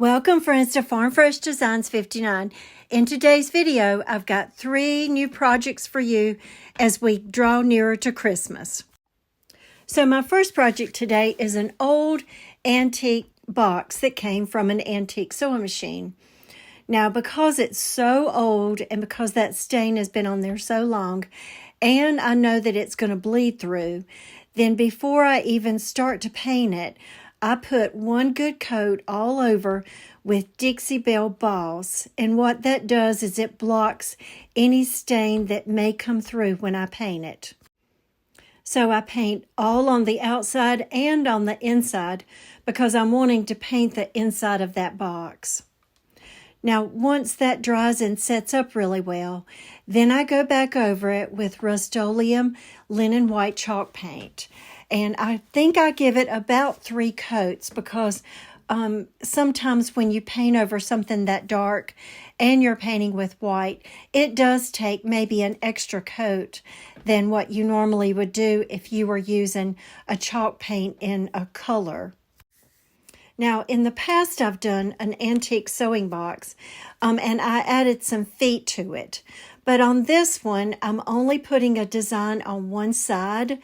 Welcome friends to Farm Fresh Designs 59. In today's video, I've got 3 new projects for you as we draw nearer to Christmas. So my first project today is an old antique box that came from an antique sewing machine. Now because it's so old and because that stain has been on there so long, and I know that it's going to bleed through, then before I even start to paint it, I put one good coat all over with Dixie Belle balls, and what that does is it blocks any stain that may come through when I paint it. So I paint all on the outside and on the inside because I'm wanting to paint the inside of that box. Now once that dries and sets up really well, then I go back over it with Rust-Oleum linen white chalk paint. And I think I give it about 3 coats because sometimes when you paint over something that dark and you're painting with white, it does take maybe an extra coat than what you normally would do if you were using a chalk paint in a color. Now, in the past, I've done an antique sewing box, and I added some feet to it. But on this one, I'm only putting a design on one side,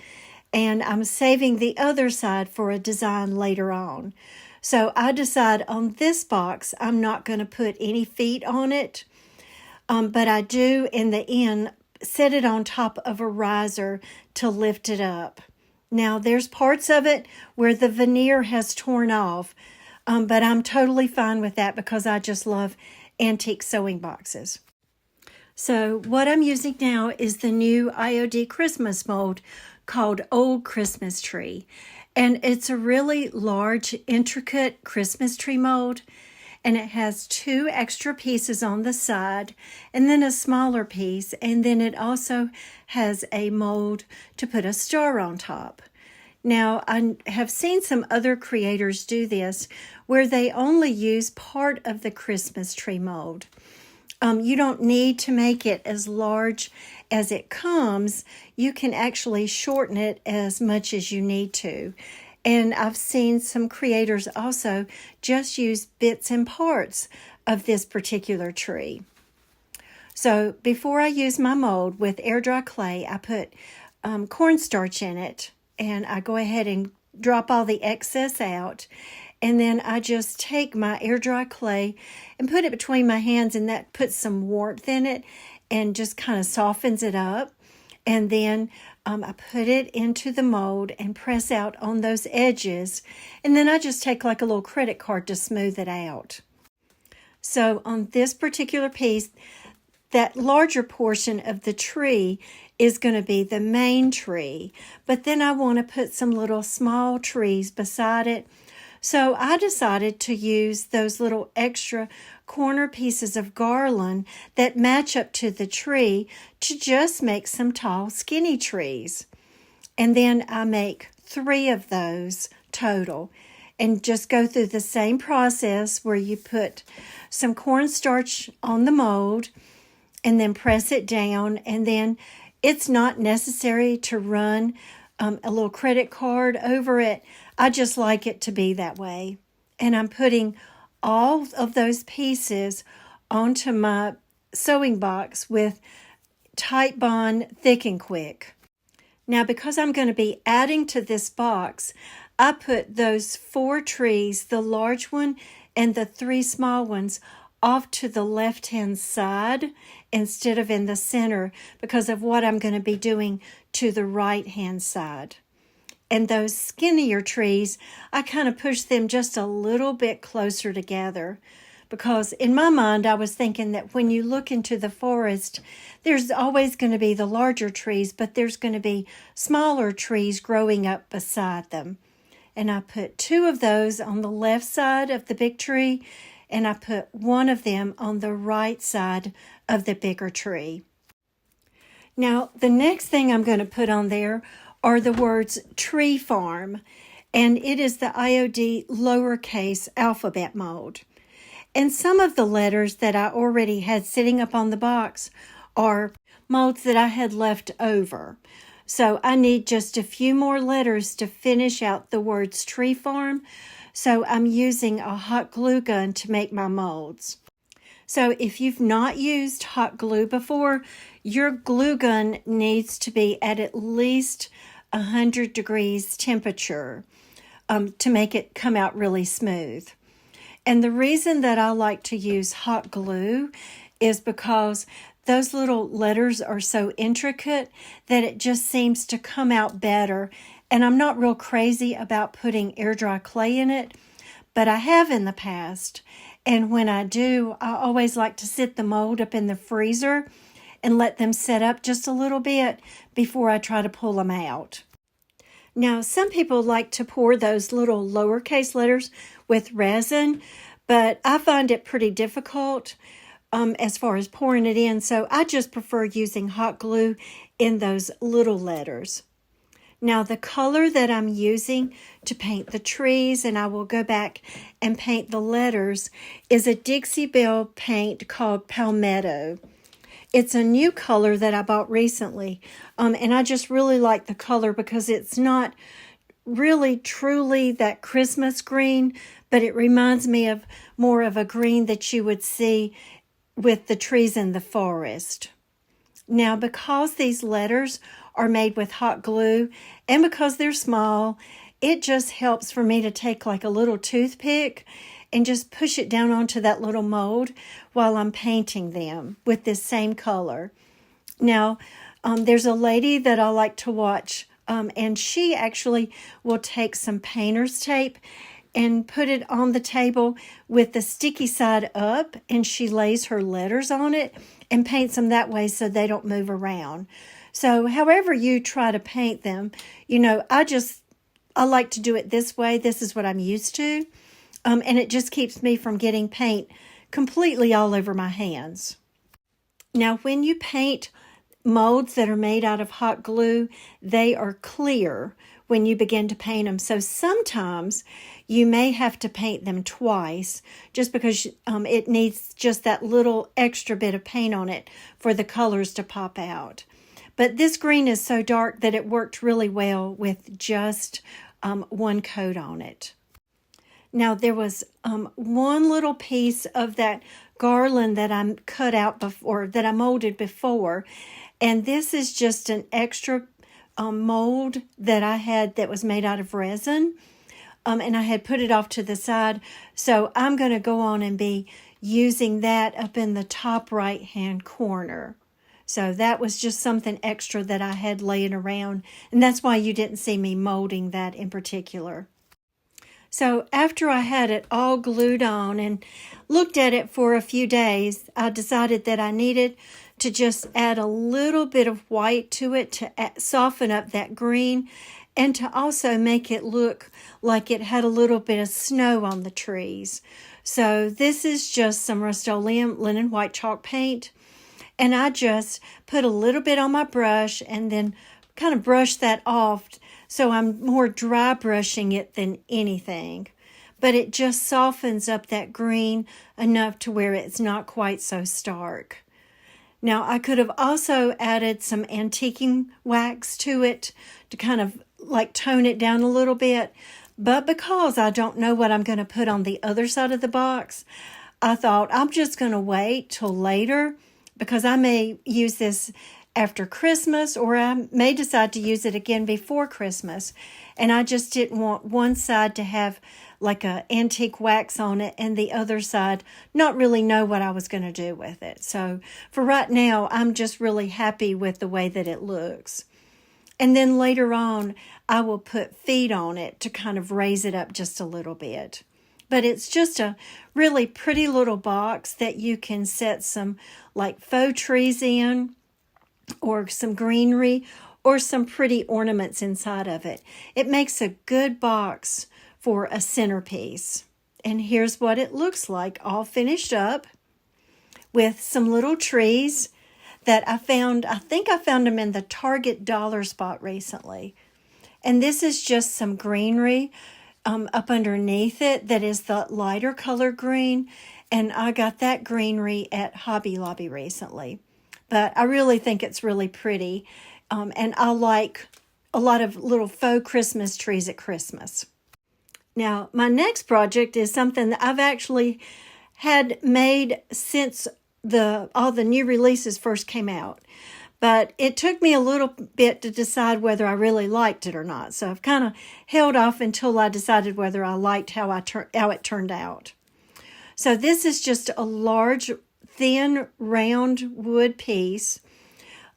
and I'm saving the other side for a design later on. So I decide on this box, I'm not going to put any feet on it, but I do, in the end, set it on top of a riser to lift it up. Now, there's parts of it where the veneer has torn off, but I'm totally fine with that because I just love antique sewing boxes. So what I'm using now is the new IOD Christmas mold called Old Christmas Tree. And it's a really large, intricate Christmas tree mold. And it has 2 extra pieces on the side and then a smaller piece. And then it also has a mold to put a star on top. Now, I have seen some other creators do this where they only use part of the Christmas tree mold. You don't need to make it as large as it comes. You can actually shorten it as much as you need to. And I've seen some creators also just use bits and parts of this particular tree. So before I use my mold with air dry clay, I put cornstarch in it. And I go ahead and drop all the excess out. And then I just take my air dry clay and put it between my hands, and that puts some warmth in it and just kind of softens it up. And then I put it into the mold and press out on those edges. And then I just take like a little credit card to smooth it out. So on this particular piece, that larger portion of the tree is going to be the main tree. But then I want to put some little small trees beside it. So I decided to use those little extra corner pieces of garland that match up to the tree to just make some tall, skinny trees. And then I make 3 of those total. And just go through the same process where you put some cornstarch on the mold and then press it down. And then it's not necessary to run a little credit card over it. I just like it to be that way. And I'm putting all of those pieces onto my sewing box with Tight Bond Thick and Quick. Now, because I'm going to be adding to this box, I put those 4 trees, the large one and the 3 small ones, off to the left-hand side instead of in the center because of what I'm going to be doing to the right-hand side. And those skinnier trees, I kind of push them just a little bit closer together because in my mind, I was thinking that when you look into the forest, there's always going to be the larger trees, but there's going to be smaller trees growing up beside them. And I put 2 of those on the left side of the big tree, and I put 1 of them on the right side of the bigger tree. Now, the next thing I'm going to put on there are the words Tree Farm, and it is the IOD lowercase alphabet mold. And some of the letters that I already had sitting up on the box are molds that I had left over. So I need just a few more letters to finish out the words Tree Farm. So I'm using a hot glue gun to make my molds. So if you've not used hot glue before, your glue gun needs to be at least 100 degrees temperature to make it come out really smooth. And the reason that I like to use hot glue is because those little letters are so intricate that it just seems to come out better. And I'm not real crazy about putting air dry clay in it, but I have in the past. And when I do, I always like to sit the mold up in the freezer and let them set up just a little bit before I try to pull them out. Now, some people like to pour those little lowercase letters with resin, but I find it pretty difficult as far as pouring it in, so I just prefer using hot glue in those little letters. Now, the color that I'm using to paint the trees, and I will go back and paint the letters, is a Dixie Belle paint called Palmetto. It's a new color that I bought recently, and I just really like the color because it's not really truly that Christmas green, but it reminds me of more of a green that you would see with the trees in the forest. Now, because these letters are made with hot glue and because they're small, it just helps for me to take like a little toothpick and just push it down onto that little mold while I'm painting them with this same color. Now, there's a lady that I like to watch, and she actually will take some painter's tape and put it on the table with the sticky side up, and she lays her letters on it and paints them that way so they don't move around. So however you try to paint them, I like to do it this way. This is what I'm used to. And it just keeps me from getting paint completely all over my hands. Now, when you paint molds that are made out of hot glue, they are clear when you begin to paint them. So sometimes you may have to paint them twice just because it needs just that little extra bit of paint on it for the colors to pop out. But this green is so dark that it worked really well with just one coat on it. Now, there was one little piece of that garland that I cut out before, that I molded before, and this is just an extra mold that I had that was made out of resin, and I had put it off to the side, so I'm going to go on and be using that up in the top right-hand corner. So that was just something extra that I had laying around, and that's why you didn't see me molding that in particular. So after I had it all glued on and looked at it for a few days, I decided that I needed to just add a little bit of white to it to soften up that green and to also make it look like it had a little bit of snow on the trees. So this is just some Rust-Oleum linen white chalk paint. And I just put a little bit on my brush and then kind of brush that off. So I'm more dry brushing it than anything. But it just softens up that green enough to where it's not quite so stark. Now, I could have also added some antiquing wax to it to kind of like tone it down a little bit. But because I don't know what I'm going to put on the other side of the box, I thought I'm just going to wait till later because I may use this after Christmas, or I may decide to use it again before Christmas. And I just didn't want one side to have like a antique wax on it and the other side not really know what I was going to do with it. So for right now, I'm just really happy with the way that it looks. And then later on, I will put feet on it to kind of raise it up just a little bit. But it's just a really pretty little box that you can set some like faux trees in, or some greenery, or some pretty ornaments inside of it. It makes a good box for a centerpiece. And here's what it looks like, all finished up with some little trees that I found. I think I found them in the Target dollar spot recently. And this is just some greenery up underneath it that is the lighter color green. And I got that greenery at Hobby Lobby recently. But I really think it's really pretty. And I like a lot of little faux Christmas trees at Christmas. Now, my next project is something that I've actually had made since all the new releases first came out. But it took me a little bit to decide whether I really liked it or not. So I've kind of held off until I decided whether I liked how it turned out. So this is just a large, thin, round wood piece.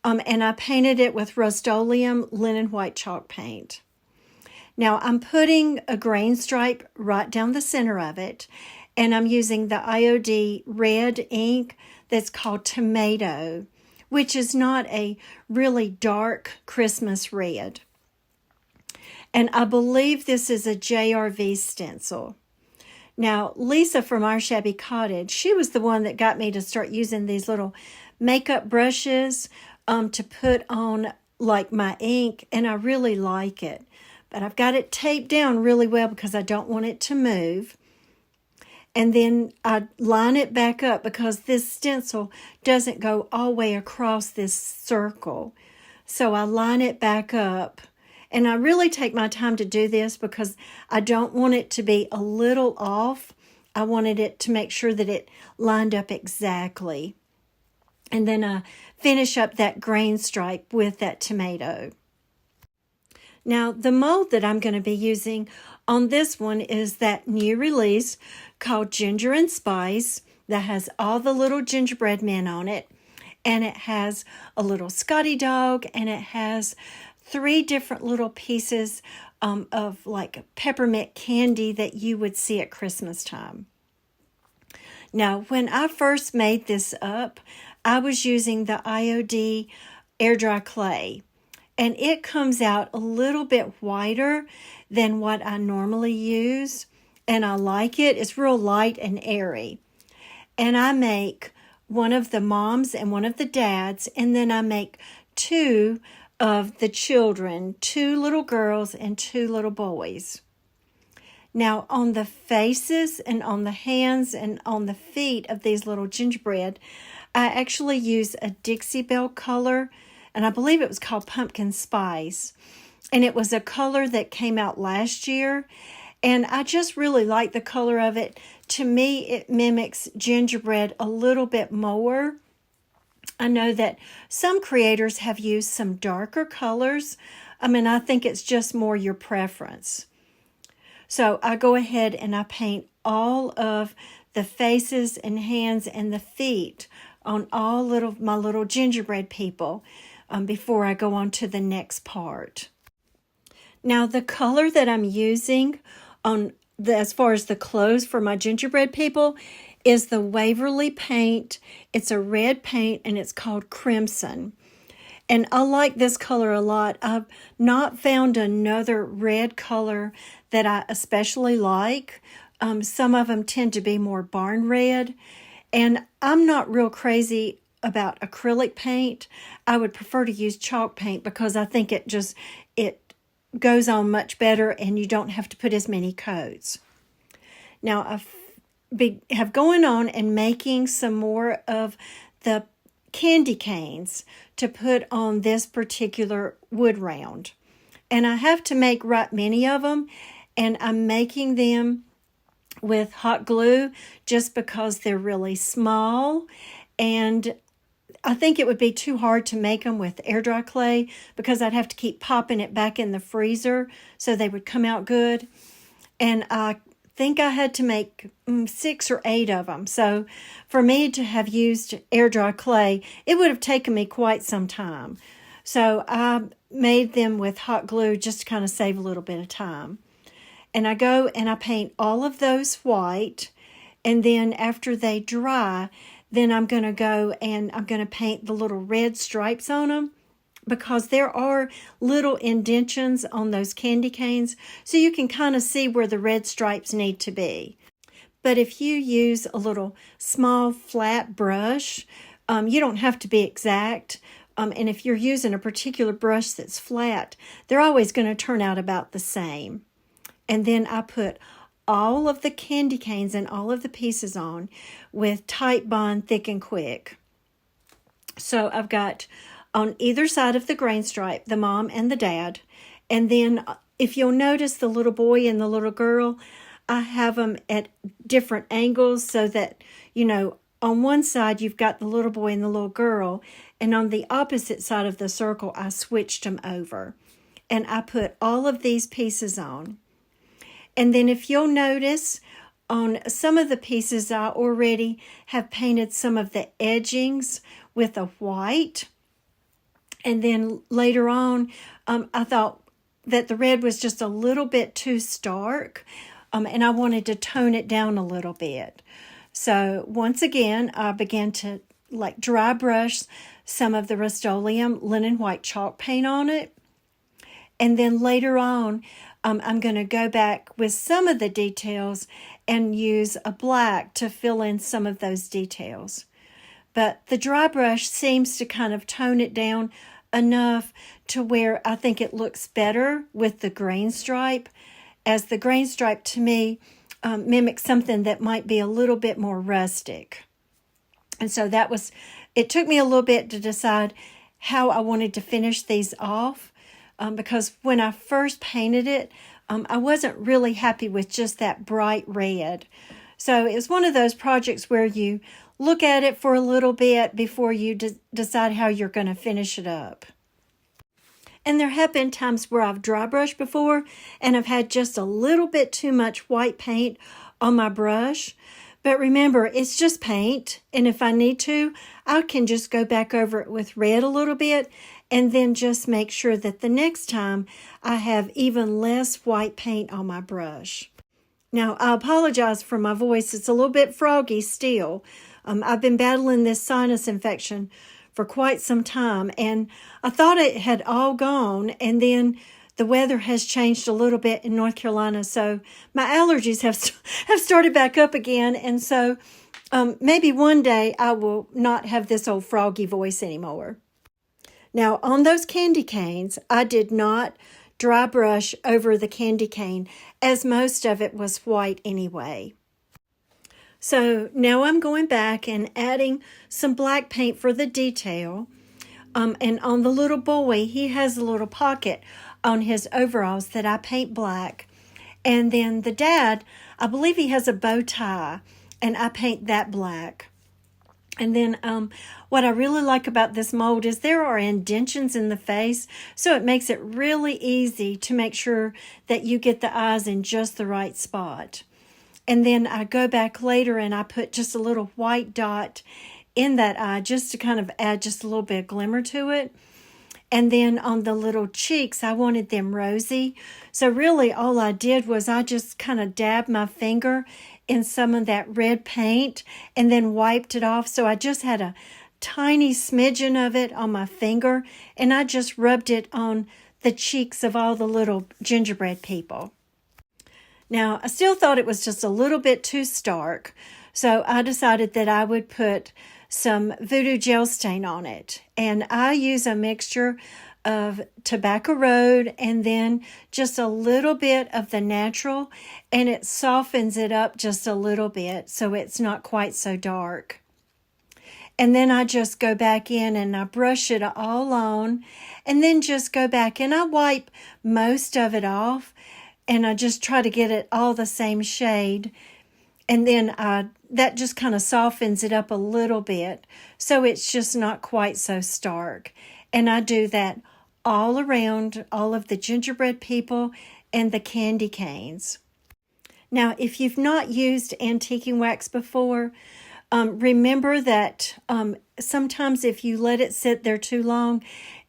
And I painted it with Rust-Oleum linen white chalk paint. Now I'm putting a grain stripe right down the center of it. And I'm using the IOD red ink that's called Tomato, which is not a really dark Christmas red. And I believe this is a JRV stencil. Now, Lisa from our Shabby Cottage, she was the one that got me to start using these little makeup brushes to put on like my ink, and I really like it. But I've got it taped down really well because I don't want it to move. And then I line it back up because this stencil doesn't go all the way across this circle. So I line it back up. And I really take my time to do this because I don't want it to be a little off. I wanted it to make sure that it lined up exactly. And then I finish up that grain stripe with that tomato. Now, the mold that I'm going to be using on this one is that new release called Ginger and Spice that has all the little gingerbread men on it. And it has a little Scotty dog, and it has 3 different little pieces of like peppermint candy that you would see at Christmas time. Now, when I first made this up, I was using the IOD air dry clay. And it comes out a little bit whiter than what I normally use. And I like it. It's real light and airy. And I make one of the moms and one of the dads. And then I make 2 of the children, 2 little girls and 2 little boys. Now on the faces and on the hands and on the feet of these little gingerbread, I actually use a Dixie Belle color. And I believe it was called Pumpkin Spice. And it was a color that came out last year. And I just really like the color of it. To me, it mimics gingerbread a little bit more. I know that some creators have used some darker colors. I think it's just more your preference. So I go ahead and I paint all of the faces and hands and the feet on all my little gingerbread people. Before I go on to the next part. Now the color that I'm using as far as the clothes for my gingerbread people is the Waverly paint. It's a red paint and it's called Crimson. And I like this color a lot. I've not found another red color that I especially like. Some of them tend to be more barn red. And I'm not real crazy about acrylic paint. I would prefer to use chalk paint because I think it goes on much better and you don't have to put as many coats. Now I have going on and making some more of the candy canes to put on this particular wood round. And I have to make right many of them, and I'm making them with hot glue just because they're really small. And I think it would be too hard to make them with air dry clay because I'd have to keep popping it back in the freezer so they would come out good. And I think I had to make 6 or 8 of them. So for me to have used air dry clay, it would have taken me quite some time. So I made them with hot glue just to kind of save a little bit of time. And I go and I paint all of those white. And then after they dry, then I'm going to go and I'm going to paint the little red stripes on them because there are little indentions on those candy canes. So you can kind of see where the red stripes need to be. But if you use a little small flat brush, you don't have to be exact. And if you're using a particular brush that's flat, they're always going to turn out about the same. And then I put all of the candy canes and all of the pieces on with Tight Bond Thick and Quick. So I've got on either side of the grain stripe, the mom and the dad, and then if you'll notice the little boy and the little girl, I have them at different angles so that, you know, on one side you've got the little boy and the little girl, and on the opposite side of the circle I switched them over. And I put all of these pieces on. And then if you'll notice, on some of the pieces I already have painted some of the edgings with a white. And then later on, I thought that the red was just a little bit too stark, and I wanted to tone it down a little bit. So once again, I began to like dry brush some of the Rust-Oleum linen white chalk paint on it. And then later on, I'm going to go back with some of the details and use a black to fill in some of those details. But the dry brush seems to kind of tone it down enough to where I think it looks better with the grain stripe, as the grain stripe to me mimics something that might be a little bit more rustic. And so it took me a little bit to decide how I wanted to finish these off, because when I first painted it, I wasn't really happy with just that bright red. So it was one of those projects where you look at it for a little bit before you decide how you're going to finish it up. And there have been times where I've dry brushed before and I've had just a little bit too much white paint on my brush. But remember, it's just paint, and if I need to, I can just go back over it with red a little bit and then just make sure that the next time I have even less white paint on my brush. Now, I apologize for my voice. It's a little bit froggy still. I've been battling this sinus infection for quite some time, and I thought it had all gone, and then the weather has changed a little bit in North Carolina, so my allergies have started back up again, and so maybe one day I will not have this old froggy voice anymore. Now, on those candy canes, I did not dry brush over the candy cane, as most of it was white anyway. So now I'm going back and adding some black paint for the detail. And on the little boy, he has a little pocket on his overalls that I paint black. And then the dad, I believe he has a bow tie, and I paint that black. And then what I really like about this mold is there are indentions in the face, so it makes it really easy to make sure that you get the eyes in just the right spot. And then I go back later and I put just a little white dot in that eye just to kind of add just a little bit of glimmer to it. And then on the little cheeks, I wanted them rosy. So really all I did was I just kind of dabbed my finger in some of that red paint and then wiped it off. So I just had a tiny smidgen of it on my finger, and I just rubbed it on the cheeks of all the little gingerbread people. Now, I still thought it was just a little bit too stark, so I decided that I would put some voodoo gel stain on it. And I use a mixture of Tobacco Road and then just a little bit of the natural, and it softens it up just a little bit so it's not quite so dark. And then I just go back in and I brush it all on, and then just go back and I wipe most of it off, and I just try to get it all the same shade. And then that just kind of softens it up a little bit, so it's just not quite so stark. And I do that all around all of the gingerbread people and the candy canes. Now, if you've not used antiquing wax before, remember that sometimes if you let it sit there too long,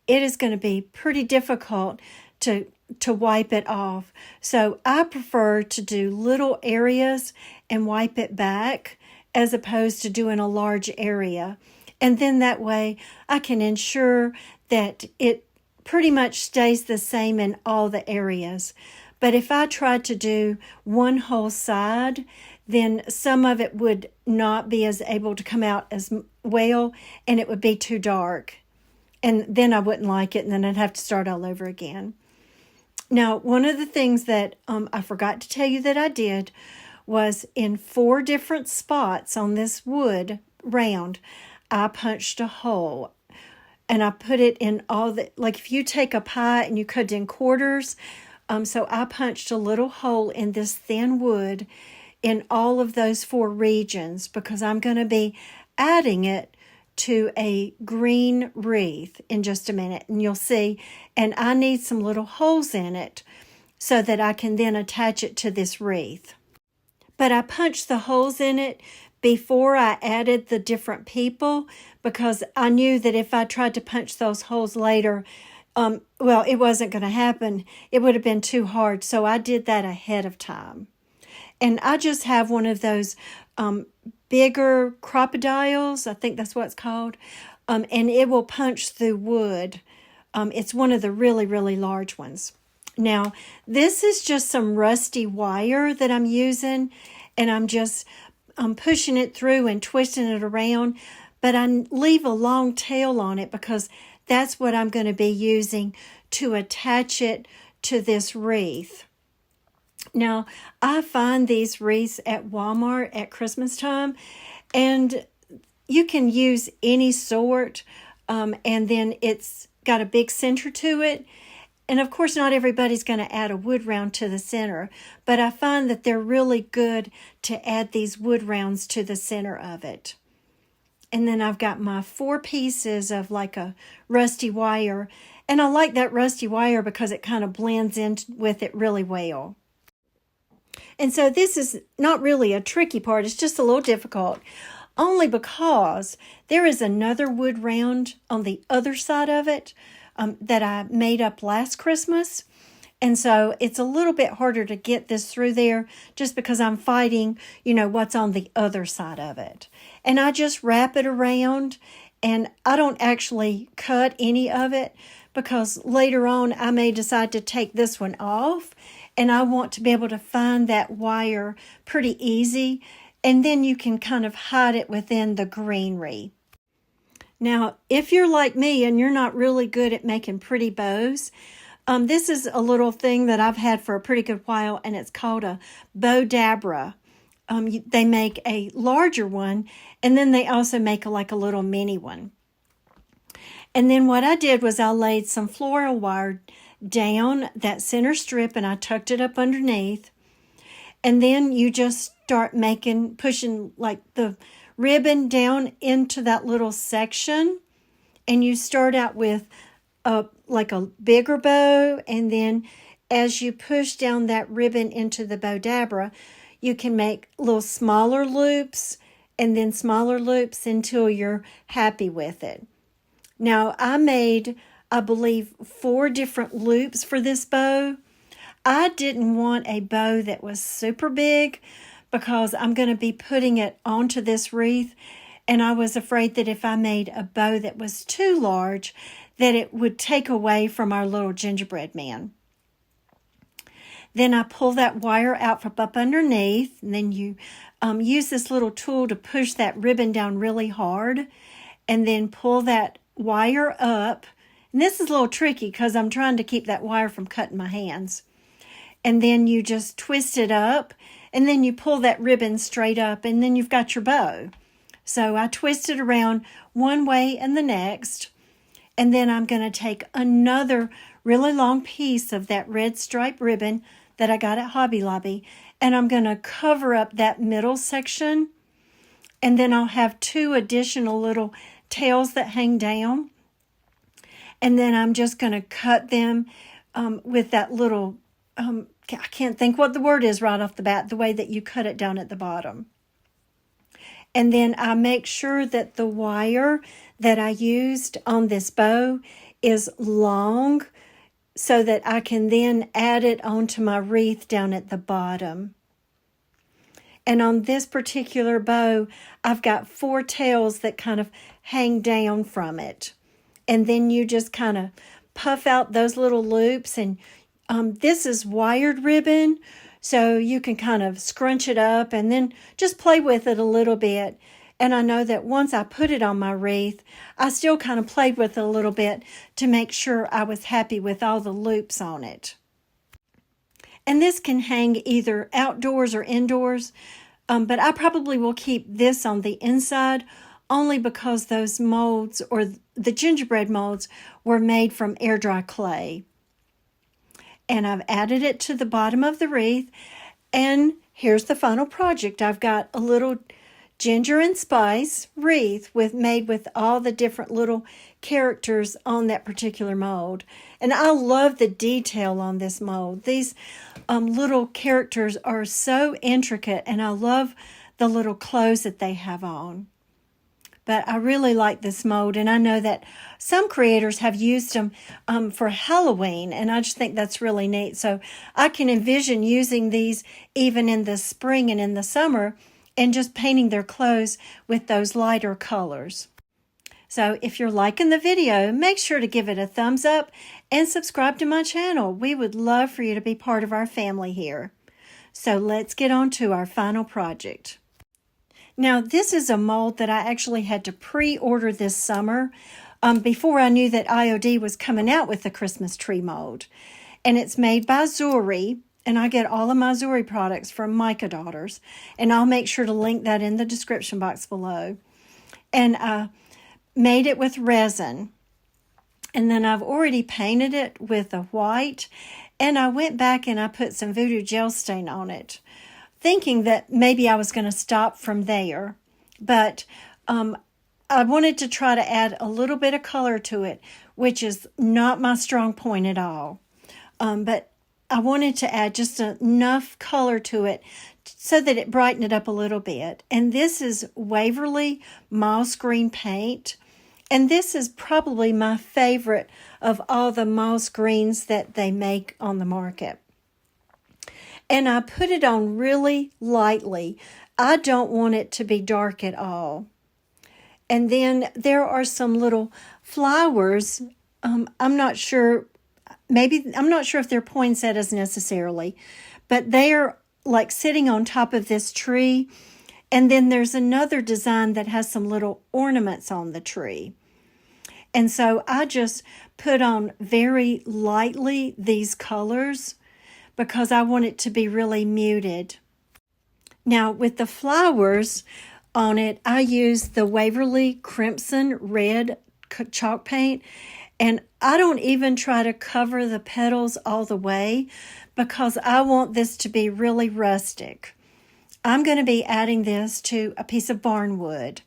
it is going to be pretty difficult to wipe it off. So I prefer to do little areas and wipe it back as opposed to doing a large area. And then that way I can ensure that it pretty much stays the same in all the areas. But if I tried to do one whole side, then some of it would not be as able to come out as well, and it would be too dark. And then I wouldn't like it, and then I'd have to start all over again. Now, one of the things that I forgot to tell you that I did was in 4 different spots on this wood round, I punched a hole. And I put it in all the, like if you take a pie and you cut it in quarters, So I punched a little hole in this thin wood in all of those 4 regions because I'm going to be adding it to a green wreath in just a minute, and you'll see. And I need some little holes in it so that I can then attach it to this wreath. But I punched the holes in it before I added the different people because I knew that if I tried to punch those holes later, well, it wasn't going to happen. It would have been too hard. So I did that ahead of time. And I just have one of those bigger crocodiles. I think that's what it's called. And it will punch through wood. It's one of the really, really large ones. Now, this is just some rusty wire that I'm using. And I'm pushing it through and twisting it around. But I leave a long tail on it because that's what I'm going to be using to attach it to this wreath. Now, I find these wreaths at Walmart at Christmas time, and you can use any sort, and then it's got a big center to it. And of course, not everybody's going to add a wood round to the center, but I find that they're really good to add these wood rounds to the center of it. And then I've got my 4 pieces of like a rusty wire, and I like that rusty wire because it kind of blends in with it really well. And so this is not really a tricky part, it's just a little difficult, only because there is another wood round on the other side of it that I made up last Christmas. And so it's a little bit harder to get this through there just because I'm fighting, what's on the other side of it. And I just wrap it around, and I don't actually cut any of it because later on I may decide to take this one off, and I want to be able to find that wire pretty easy, and then you can kind of hide it within the greenery. Now, if you're like me and you're not really good at making pretty bows, this is a little thing that I've had for a pretty good while, and it's called a bow dabra. They make a larger one, and then they also make a little mini one. And then what I did was I laid some floral wire down that center strip, and I tucked it up underneath. And then you just start pushing like the ribbon down into that little section, and you start out with like a bigger bow, and then as you push down that ribbon into the bow dabra, you can make little smaller loops and then smaller loops until you're happy with it. Now, I made, I believe, 4 different loops for this bow. I didn't want a bow that was super big because I'm going to be putting it onto this wreath, and I was afraid that if I made a bow that was too large, that it would take away from our little gingerbread man. Then I pull that wire out from up underneath, and then you use this little tool to push that ribbon down really hard, and then pull that wire up. And this is a little tricky because I'm trying to keep that wire from cutting my hands. And then you just twist it up, and then you pull that ribbon straight up, and then you've got your bow. So I twist it around one way and the next, and then I'm going to take another really long piece of that red stripe ribbon that I got at Hobby Lobby, and I'm going to cover up that middle section, and then I'll have 2 additional little tails that hang down, and then I'm just going to cut them with that little, I can't think what the word is right off the bat, the way that you cut it down at the bottom. And then I make sure that the wire that I used on this bow is long so that I can then add it onto my wreath down at the bottom. And on this particular bow, I've got 4 tails that kind of hang down from it. And then you just kind of puff out those little loops, and this is wired ribbon, so you can kind of scrunch it up and then just play with it a little bit. And I know that once I put it on my wreath, I still kind of played with it a little bit to make sure I was happy with all the loops on it. And this can hang either outdoors or indoors, but I probably will keep this on the inside only because those molds, or the gingerbread molds, were made from air dry clay. and I've added it to the bottom of the wreath. And here's the final project. I've got a little ginger and spice wreath made with all the different little characters on that particular mold. And I love the detail on this mold. These little characters are so intricate, and I love the little clothes that they have on. But I really like this mold, and I know that some creators have used them for Halloween, and I just think that's really neat. So I can envision using these even in the spring and in the summer, and just painting their clothes with those lighter colors. So if you're liking the video, make sure to give it a thumbs up and subscribe to my channel. We would love for you to be part of our family here. So let's get on to our final project. Now, this is a mold that I actually had to pre-order this summer before I knew that IOD was coming out with the Christmas tree mold. And it's made by Zuri, and I get all of my Zuri products from Micah Daughters, and I'll make sure to link that in the description box below. And I made it with resin, and then I've already painted it with a white, and I went back and I put some voodoo gel stain on it, thinking that maybe I was going to stop from there. But I wanted to try to add a little bit of color to it, which is not my strong point at all. But I wanted to add just enough color to it so that it brightened it up a little bit. And this is Waverly Moss Green paint. And this is probably my favorite of all the moss greens that they make on the market. And I put it on really lightly. I don't want it to be dark at all. And then there are some little flowers. I'm not sure if they're poinsettias necessarily, but they are like sitting on top of this tree. And then there's another design that has some little ornaments on the tree. And so I just put on very lightly these colors because I want it to be really muted. Now with the flowers on it, I use the Waverly Crimson Red chalk paint. And I don't even try to cover the petals all the way because I want this to be really rustic. I'm going to be adding this to a piece of barnwood.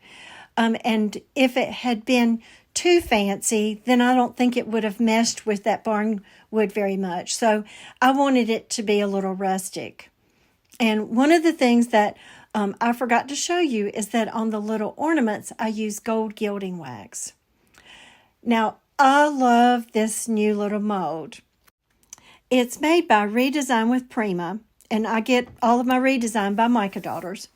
And if it had been too fancy, then I don't think it would have meshed with that barnwood very much. So I wanted it to be a little rustic. And one of the things that I forgot to show you is that on the little ornaments, I use gold gilding wax. Now, I love this new little mold. It's made by Redesign with Prima, and I get all of my redesign by Micah Daughters.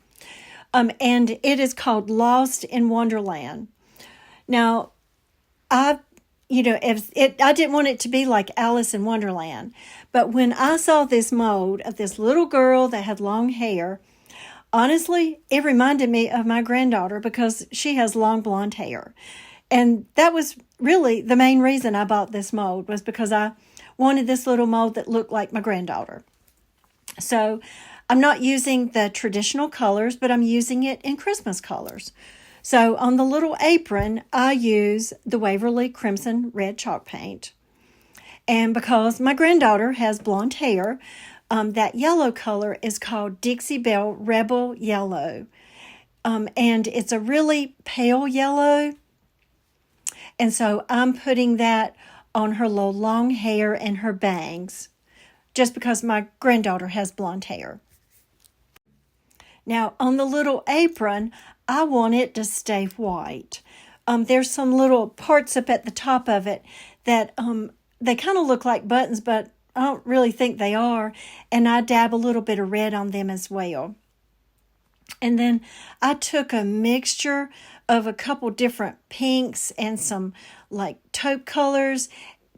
And it is called Lost in Wonderland. Now, I didn't want it to be like Alice in Wonderland, but when I saw this mold of this little girl that had long hair, honestly, it reminded me of my granddaughter because she has long blonde hair. And that was really the main reason I bought this mold, was because I wanted this little mold that looked like my granddaughter. So I'm not using the traditional colors, but I'm using it in Christmas colors. So on the little apron, I use the Waverly Crimson Red chalk paint. And because my granddaughter has blonde hair, that yellow color is called Dixie Belle Rebel Yellow. And it's a really pale yellow. And so I'm putting that on her little long hair and her bangs, just because my granddaughter has blonde hair. Now, on the little apron, I want it to stay white. There's some little parts up at the top of it that they kind of look like buttons, but I don't really think they are. And I dab a little bit of red on them as well. And then I took a mixture of a couple different pinks and some like taupe colors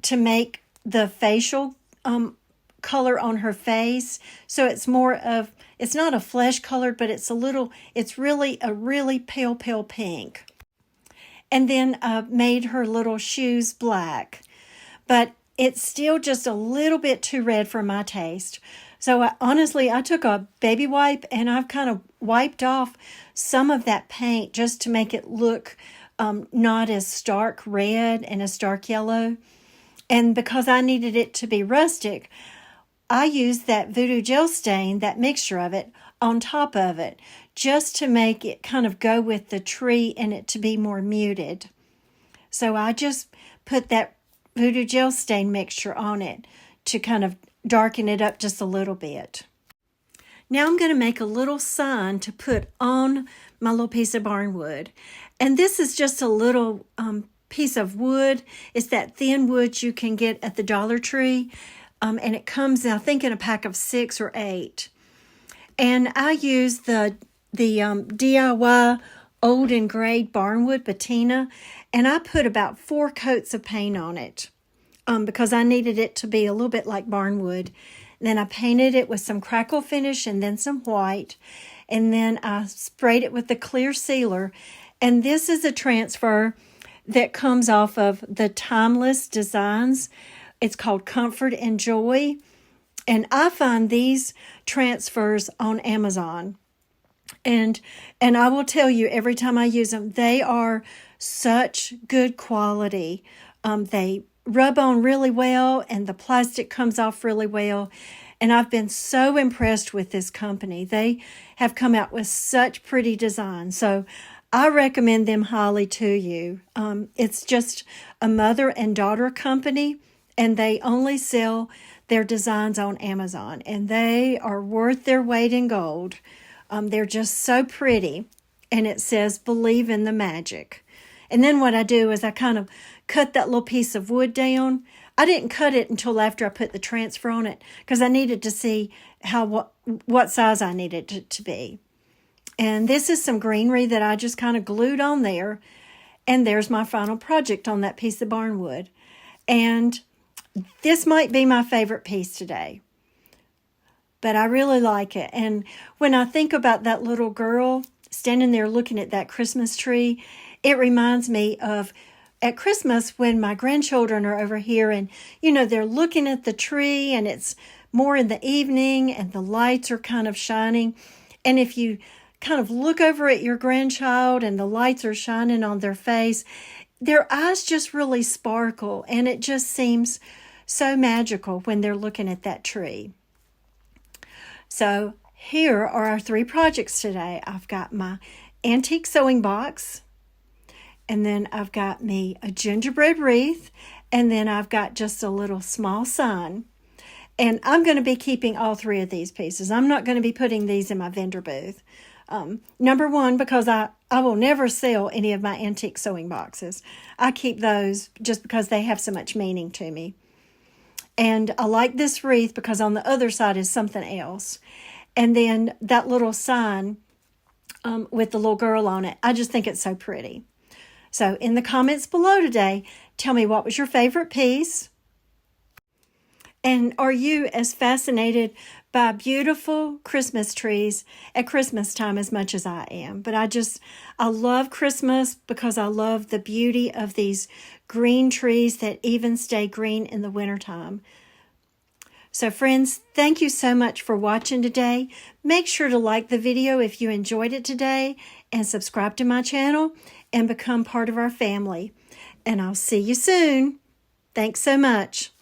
to make the facial color on her face. So it's it's not a flesh colored, but it's really a really pale pink. And then I made her little shoes black, but it's still just a little bit too red for my taste. So honestly, I took a baby wipe and I've kind of wiped off some of that paint just to make it look not as stark red and as dark yellow. And because I needed it to be rustic, I use that voodoo gel stain, that mixture of it, on top of it, just to make it kind of go with the tree and it to be more muted. So I just put that voodoo gel stain mixture on it to kind of darken it up just a little bit. Now I'm going to make a little sign to put on my little piece of barnwood. And this is just a little piece of wood. It's that thin wood you can get at the Dollar Tree. And it comes, I think, in a pack of 6 or 8. And I use the DIY old and grade barnwood patina. And I put about 4 coats of paint on it because I needed it to be a little bit like barnwood. And then I painted it with some crackle finish and then some white. And then I sprayed it with the clear sealer. And this is a transfer that comes off of the Timeless Designs. It's called Comfort and Joy. And I find these transfers on Amazon. And I will tell you, every time I use them, they are such good quality. They rub on really well, and the plastic comes off really well. And I've been so impressed with this company. They have come out with such pretty designs. So I recommend them highly to you. It's just a mother and daughter company, and they only sell their designs on Amazon. And they are worth their weight in gold. They're just so pretty. And it says, believe in the magic. And then what I do is I kind of cut that little piece of wood down. I didn't cut it until after I put the transfer on it because I needed to see what size I needed it to be. And this is some greenery that I just kind of glued on there. And there's my final project on that piece of barnwood. And this might be my favorite piece today. But I really like it. And when I think about that little girl standing there looking at that Christmas tree, it reminds me of at Christmas when my grandchildren are over here and, they're looking at the tree and it's more in the evening and the lights are kind of shining. And if you kind of look over at your grandchild and the lights are shining on their face, their eyes just really sparkle and it just seems so magical when they're looking at that tree. So here are our 3 projects today. I've got my antique sewing box, and then I've got me a gingerbread wreath, and then I've got just a little small sign. And I'm going to be keeping all 3 of these pieces. I'm not going to be putting these in my vendor booth. Number 1, because I will never sell any of my antique sewing boxes. I keep those just because they have so much meaning to me. And I like this wreath because on the other side is something else. And then that little sign with the little girl on it, I just think it's so pretty. So in the comments below today, tell me what was your favorite piece. And are you as fascinated by beautiful Christmas trees at Christmas time as much as I am? But I love Christmas because I love the beauty of these green trees that even stay green in the wintertime. So friends, thank you so much for watching today. Make sure to like the video if you enjoyed it today and subscribe to my channel and become part of our family. And I'll see you soon. Thanks so much.